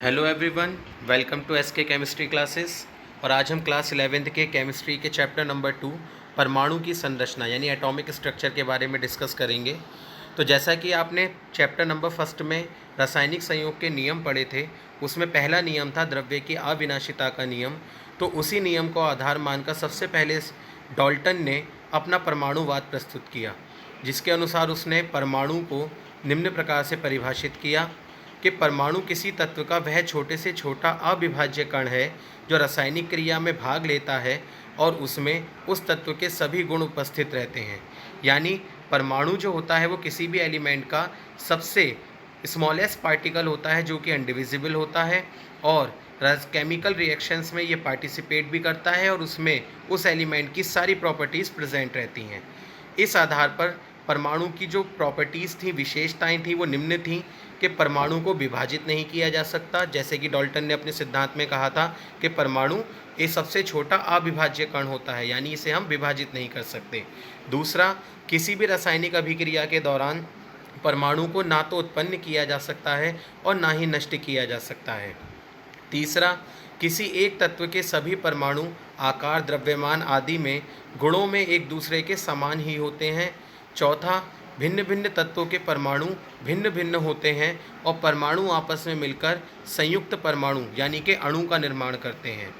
Hello everyone, welcome to SK chemistry classes. और आज हम क्लास 11th के केमिस्ट्री के चैप्टर नंबर 2 परमाणु की संरचना यानी एटॉमिक स्ट्रक्चर के बारे में डिस्कस करेंगे। तो जैसा कि आपने चैप्टर नंबर फर्स्ट में रासायनिक संयोग के नियम पढ़े थे, उसमें पहला नियम था द्रव्य की अविनाशिता का नियम। तो उसी नियम को आधार मानकर सबसे पहले डाल्टन ने अपना परमाणुवाद प्रस्तुत किया, जिसके अनुसार उसने परमाणु को निम्न प्रकार से परिभाषित किया कि परमाणु किसी तत्व का वह छोटे से छोटा अविभाज्य कण है जो रासायनिक क्रिया में भाग लेता है और उसमें उस तत्व के सभी गुण उपस्थित रहते हैं। यानी परमाणु जो होता है वो किसी भी एलिमेंट का सबसे स्मॉलेस्ट पार्टिकल होता है जो कि इंडिविजिबल होता है और केमिकल रिएक्शंस में ये पार्टिसिपेट भी करता है और उसमें उस एलिमेंट की सारी प्रॉपर्टीज़ प्रेजेंट रहती हैं। इस आधार पर परमाणु की जो प्रॉपर्टीज़ थी, विशेषताएं थी, वो निम्न थी कि परमाणु को विभाजित नहीं किया जा सकता, जैसे कि डाल्टन ने अपने सिद्धांत में कहा था कि परमाणु एक सबसे छोटा अविभाज्य कण होता है, यानी इसे हम विभाजित नहीं कर सकते। दूसरा, किसी भी रासायनिक अभिक्रिया के दौरान परमाणु को ना तो उत्पन्न किया जा सकता है और ना ही नष्ट किया जा सकता है। तीसरा, किसी एक तत्व के सभी परमाणु आकार, द्रव्यमान आदि में गुणों में एक दूसरे के समान ही होते हैं। चौथा, भिन्न भिन्न तत्वों के परमाणु भिन्न भिन्न होते हैं और परमाणु आपस में मिलकर संयुक्त परमाणु यानी कि अणु का निर्माण करते हैं।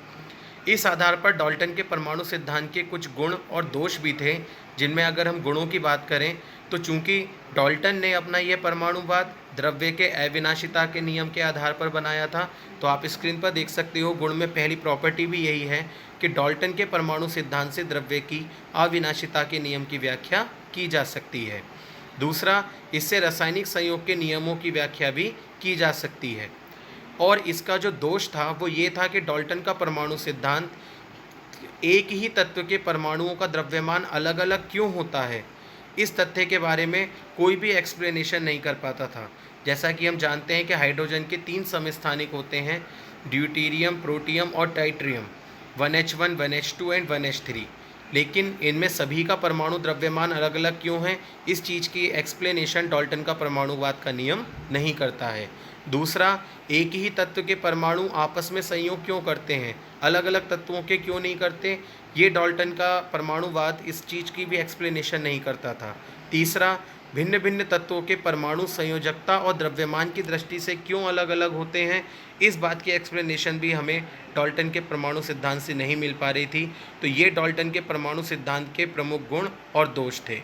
इस आधार पर डाल्टन के परमाणु सिद्धांत के कुछ गुण और दोष भी थे, जिनमें अगर हम गुणों की बात करें तो चूंकि डाल्टन ने अपना यह परमाणुवाद द्रव्य के अविनाशिता के नियम के आधार पर बनाया था, तो आप स्क्रीन पर देख सकते हो गुण में पहली प्रॉपर्टी भी यही है कि डाल्टन के परमाणु सिद्धांत से द्रव्य की अविनाशिता के नियम की व्याख्या की जा सकती है। दूसरा, इससे रासायनिक संयोग के नियमों की व्याख्या भी की जा सकती है। और इसका जो दोष था वो ये था कि डाल्टन का परमाणु सिद्धांत एक ही तत्व के परमाणुओं का द्रव्यमान अलग अलग क्यों होता है, इस तथ्य के बारे में कोई भी एक्सप्लेनेशन नहीं कर पाता था। जैसा कि हम जानते हैं कि हाइड्रोजन के 3 समस्थानिक होते हैं, ड्यूटेरियम, प्रोटियम और टाइट्रियम, 1H1, 1H2 एंड 1H3। लेकिन इनमें सभी का परमाणु द्रव्यमान अलग अलग क्यों है, इस चीज़ की एक्सप्लेनेशन डाल्टन का परमाणुवाद का नियम नहीं करता है। दूसरा, एक ही तत्व के परमाणु आपस में संयोग क्यों करते हैं, अलग अलग तत्वों के क्यों नहीं करते, ये डाल्टन का परमाणुवाद इस चीज़ की भी एक्सप्लेनेशन नहीं करता था। तीसरा, भिन्न भिन्न तत्वों के परमाणु संयोजकता और द्रव्यमान की दृष्टि से क्यों अलग अलग होते हैं, इस बात की एक्सप्लेनेशन भी हमें डाल्टन के परमाणु सिद्धांत से नहीं मिल पा रही थी। तो ये डाल्टन के परमाणु सिद्धांत के प्रमुख गुण और दोष थे।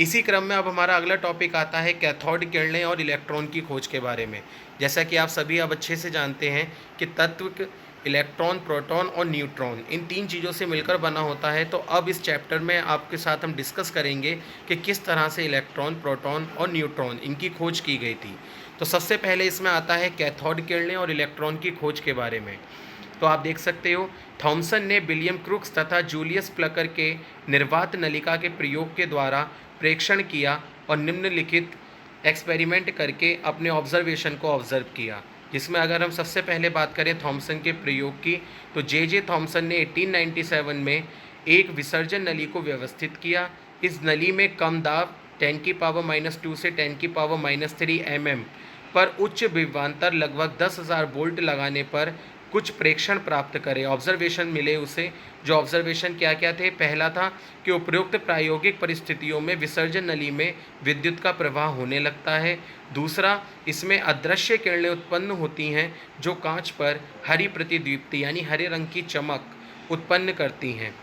इसी क्रम में अब हमारा अगला टॉपिक आता है कैथोड किरणें और इलेक्ट्रॉन की खोज के बारे में। जैसा कि आप सभी अब अच्छे से जानते हैं कि तत्व इलेक्ट्रॉन, प्रोटॉन और न्यूट्रॉन इन 3 चीज़ों से मिलकर बना होता है। तो अब इस चैप्टर में आपके साथ हम डिस्कस करेंगे कि किस तरह से इलेक्ट्रॉन, प्रोटॉन और न्यूट्रॉन इनकी खोज की गई थी। तो सबसे पहले इसमें आता है कैथोड किरणें और इलेक्ट्रॉन की खोज के बारे में। तो आप देख सकते हो, थॉमसन ने विलियम क्रुक्स तथा जूलियस प्लकर के निर्वात नलिका के प्रयोग के द्वारा प्रेक्षण किया और निम्नलिखित एक्सपेरिमेंट करके अपने ऑब्जर्वेशन को ऑब्जर्व किया। जिसमें अगर हम सबसे पहले बात करें थॉमसन के प्रयोग की, तो जे थॉमसन ने 1897 में एक विसर्जन नली को व्यवस्थित किया। इस नली में कम दाब 10⁻⁻2 से 10⁻³ mm पर उच्च विभवांतर लगभग 10,000 वोल्ट लगाने पर कुछ प्रेक्षण प्राप्त करे, ऑब्जर्वेशन मिले उसे। जो ऑब्जर्वेशन क्या क्या थे, पहला था कि उपरोक्त प्रायोगिक परिस्थितियों में विसर्जन नली में विद्युत का प्रवाह होने लगता है। दूसरा, इसमें अदृश्य किरणें उत्पन्न होती हैं जो कांच पर हरी प्रतिदीप्ति यानी हरे रंग की चमक उत्पन्न करती हैं।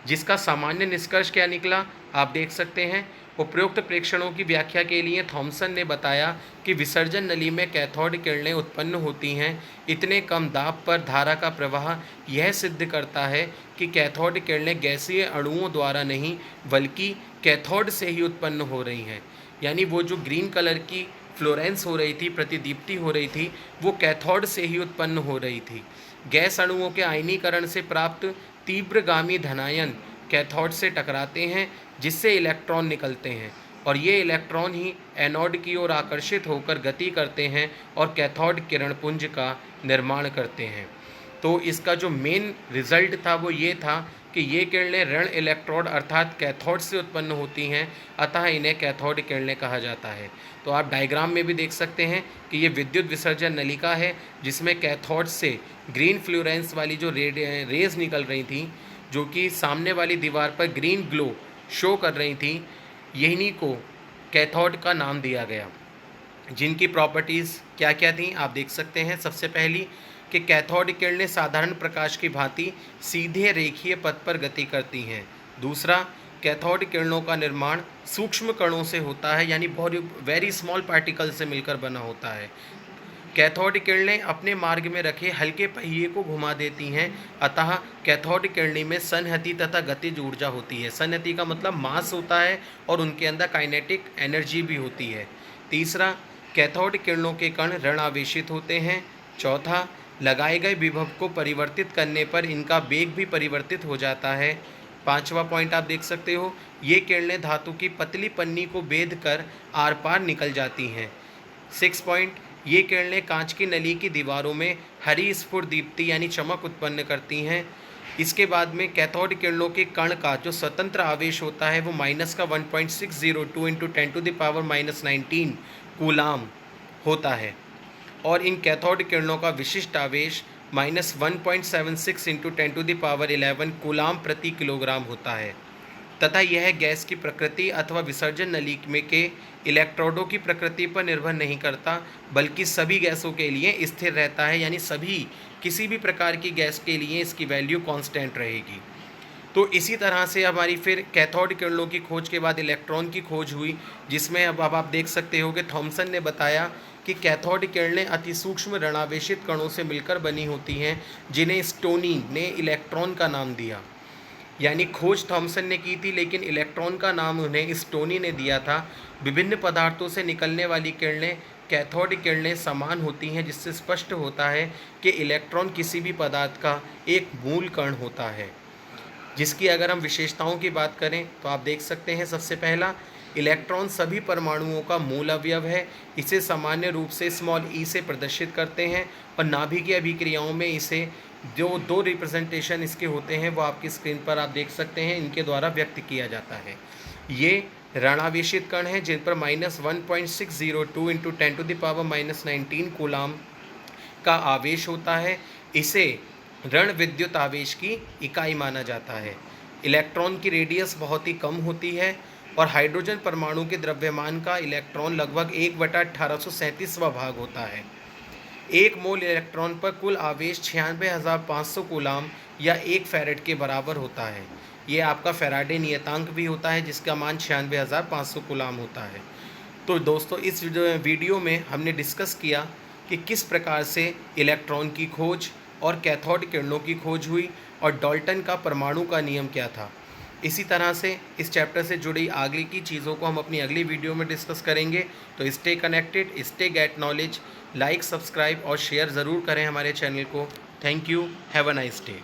जिसका सामान्य निष्कर्ष क्या निकला, आप देख सकते हैं। उपरोक्त प्रेक्षणों की व्याख्या के लिए थॉमसन ने बताया कि विसर्जन नली में कैथोड किरणें उत्पन्न होती हैं इतने कम दाब पर धारा का प्रवाह यह सिद्ध करता है कि कैथोड किरणें गैसीय अणुओं द्वारा नहीं बल्कि कैथोड से ही उत्पन्न हो रही हैं। यानी वो जो ग्रीन कलर की फ्लोरेंस हो रही थी, प्रतिदीप्ति हो रही थी, वो कैथोड से ही उत्पन्न हो रही थी। गैस अणुओं के आयनीकरण से प्राप्त तीव्रगामी धनायन कैथोड से टकराते हैं, जिससे इलेक्ट्रॉन निकलते हैं और ये इलेक्ट्रॉन ही एनोड की ओर आकर्षित होकर गति करते हैं और कैथोड किरणपुंज का निर्माण करते हैं। तो इसका जो मेन रिजल्ट था वो ये था कि ये किरणें ऋण इलेक्ट्रोड अर्थात कैथोड से उत्पन्न होती हैं, अतः इन्हें कैथोड किरणें कहा जाता है। तो आप डायग्राम में भी देख सकते हैं कि ये विद्युत विसर्जन नलिका है जिसमें कैथोड से ग्रीन फ्लोरेंस वाली जो रेज निकल रही थी, जो कि सामने वाली दीवार पर ग्रीन ग्लो शो कर रही थी, यही को कैथोड का नाम दिया गया। जिनकी प्रॉपर्टीज़ क्या क्या थी आप देख सकते हैं। सबसे पहली कि कैथोड किरणें साधारण प्रकाश की भांति सीधे रेखीय पथ पर गति करती हैं। दूसरा, कैथोड किरणों का निर्माण सूक्ष्म कणों से होता है, यानी बहुत वेरी स्मॉल पार्टिकल से मिलकर बना होता है। कैथोड किरणें अपने मार्ग में रखे हल्के पहिए को घुमा देती हैं, अतः कैथोड किरणें में संहति तथा गतिज ऊर्जा होती है। संहति का मतलब मास होता है और उनके अंदर काइनेटिक एनर्जी भी होती है। तीसरा, कैथोड किरणों के कण ऋण आवेशित होते हैं। चौथा, लगाए गए विभव को परिवर्तित करने पर इनका वेग भी परिवर्तित हो जाता है। पांचवा पॉइंट आप देख सकते हो, ये किरणें धातु की पतली पन्नी को भेद कर आर पार निकल जाती हैं। 6 पॉइंट, ये किरणें कांच की नली की दीवारों में हरी स्फुट दीप्ति यानी चमक उत्पन्न करती हैं। इसके बाद में कैथोड किरणों के कण का जो स्वतंत्र आवेश होता है वो माइनस का 1.602 इंटू 10⁻⁻19 कूलाम होता है, और इन कैथोड किरणों का विशिष्ट आवेश -1.76 इंटू 10⁻11 कूलाम प्रति किलोग्राम होता है, तथा यह गैस की प्रकृति अथवा विसर्जन नली में के इलेक्ट्रोडों की प्रकृति पर निर्भर नहीं करता, बल्कि सभी गैसों के लिए स्थिर रहता है, यानी किसी भी प्रकार की गैस के लिए इसकी वैल्यू कांस्टेंट रहेगी। तो इसी तरह से हमारी फिर कैथोड किरणों की खोज के बाद इलेक्ट्रॉन की खोज हुई, जिसमें अब आप देख सकते हो कि थॉमसन ने बताया कि कैथोड किरणें अति सूक्ष्म ऋणावेशित कणों से मिलकर बनी होती हैं, जिन्हें स्टोनी ने इलेक्ट्रॉन का नाम दिया। यानी खोज थॉमसन ने की थी, लेकिन इलेक्ट्रॉन का नाम उन्हें स्टोनी ने दिया था। विभिन्न पदार्थों से निकलने वाली किरणें कैथोड किरणें समान होती हैं, जिससे स्पष्ट होता है कि इलेक्ट्रॉन किसी भी पदार्थ का एक मूल कण होता है। जिसकी अगर हम विशेषताओं की बात करें तो आप देख सकते हैं, सबसे पहला, इलेक्ट्रॉन सभी परमाणुओं का मूल अवयव है। इसे सामान्य रूप से स्मॉल ई से प्रदर्शित करते हैं, और नाभिकीय अभिक्रियाओं में इसे जो दो रिप्रेजेंटेशन इसके होते हैं वो आपकी स्क्रीन पर आप देख सकते हैं, इनके द्वारा व्यक्त किया जाता है। ये ऋणावेशित कण हैं जिन पर -1.602 इंटू 10⁻⁻19 कूलाम का आवेश होता है। इसे ऋण विद्युत आवेश की इकाई माना जाता है। इलेक्ट्रॉन की रेडियस बहुत ही कम होती है, और हाइड्रोजन परमाणु के द्रव्यमान का इलेक्ट्रॉन लगभग 1/1837वां भाग होता है। एक मोल इलेक्ट्रॉन पर कुल आवेश 96,500 कूलाम या 1 फैरेड के बराबर होता है। ये आपका फैराडे नियतांक भी होता है, जिसका मान 96,500 कूलाम होता है। तो दोस्तों, इस वीडियो में हमने डिस्कस किया कि किस प्रकार से इलेक्ट्रॉन की खोज और कैथोड किरणों की खोज हुई, और डाल्टन का परमाणु का नियम क्या था। इसी तरह से इस चैप्टर से जुड़ी आगे की चीज़ों को हम अपनी अगली वीडियो में डिस्कस करेंगे। तो stay connected, stay get knowledge, like, subscribe और शेयर ज़रूर करें हमारे चैनल को। Thank you, have a nice day.